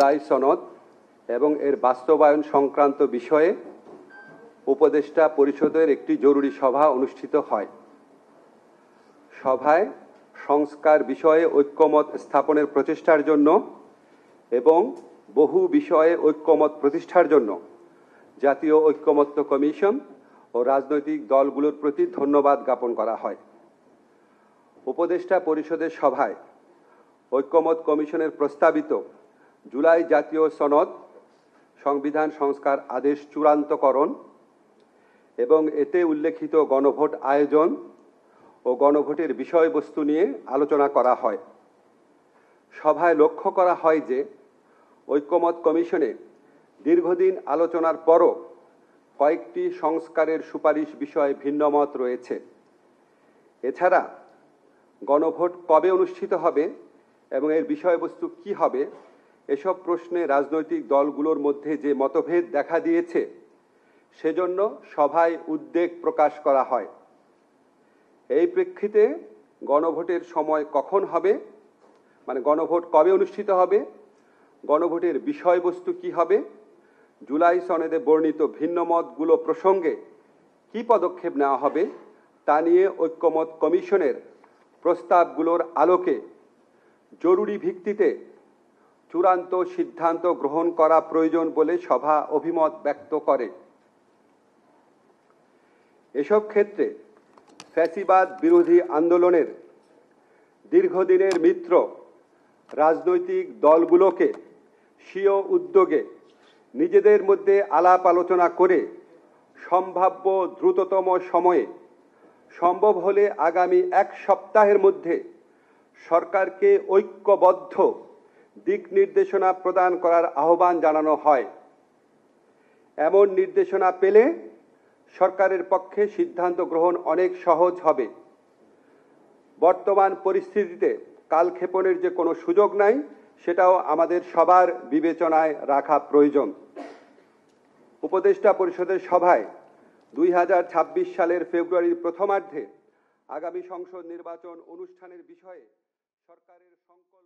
জুলাই সনদ এবং এর বাস্তবায়ন সংক্রান্ত বিষয়ে উপদেষ্টা পরিষদের একটি জরুরি সভা অনুষ্ঠিত হয়। সভায় সংস্কার বিষয়ে ঐক্যমত স্থাপনের প্রচেষ্টার জন্য এবং বহু বিষয়ে ঐক্যমত প্রতিষ্ঠার জন্য জাতীয় ঐক্যমত্য কমিশন ও রাজনৈতিক দলগুলোর প্রতি ধন্যবাদ জ্ঞাপন করা হয়। উপদেষ্টা পরিষদের সভায় ঐক্যমত কমিশনের প্রস্তাবিত জুলাই জাতীয় সনদ সংবিধান সংস্কার আদেশ চূড়ান্তকরণ এবং এতে উল্লেখিত গণভোট আয়োজন ও গণভোটের বিষয়বস্তু নিয়ে আলোচনা করা হয়। সভায় লক্ষ্য করা হয় যে ঐক্যমত কমিশনে দীর্ঘদিন আলোচনার পরও কয়েকটি সংস্কারের সুপারিশ বিষয়ে ভিন্নমত রয়েছে। এছাড়া গণভোট কবে অনুষ্ঠিত হবে এবং এর বিষয়বস্তু কি হবে এসব প্রশ্নে রাজনৈতিক দলগুলোর মধ্যে যে মতভেদ দেখা দিয়েছে সেজন্য সভায় উদ্বেগ প্রকাশ করা হয়। এই প্রেক্ষিতে গণভোটের সময় কখন হবে, মানে গণভোট কবে অনুষ্ঠিত হবে, গণভোটের বিষয়বস্তু কি হবে, জুলাই সনদে বর্ণিত ভিন্নমতগুলো প্রসঙ্গে কি পদক্ষেপ নেওয়া হবে তা নিয়ে ঐক্যমত কমিশনের প্রস্তাবগুলোর আলোকে জরুরি ভিত্তিতে চূড়ান্ত সিদ্ধান্ত গ্রহণ করা প্রয়োজন বলে সভা অভিমত ব্যক্ত করে। এসব ক্ষেত্রে ফ্যাসিবাদ বিরোধী আন্দোলনের দীর্ঘদিনের মিত্র রাজনৈতিক দলগুলোকে স্বীয় উদ্যোগে নিজেদের মধ্যে আলাপ আলোচনা করে সম্ভাব্য দ্রুততম সময়ে, সম্ভব হলে আগামী এক সপ্তাহের মধ্যে সরকারকে ঐক্যবদ্ধ দিক নির্দেশনা প্রদান করার আহ্বান জানানো হয়। এমন নির্দেশনা পেলে সরকারের পক্ষে সিদ্ধান্ত গ্রহণ অনেক সহজ হবে। বর্তমান পরিস্থিতিতে কালক্ষেপণের যে কোনো সুযোগ নাই সেটাও আমাদের সবার বিবেচনায় রাখা প্রয়োজন। উপদেষ্টা পরিষদের সভায় 2026 সালের ফেব্রুয়ারির প্রথমার্ধে আগামী সংসদ নির্বাচন অনুষ্ঠানের বিষয়ে সরকারের সংকল্প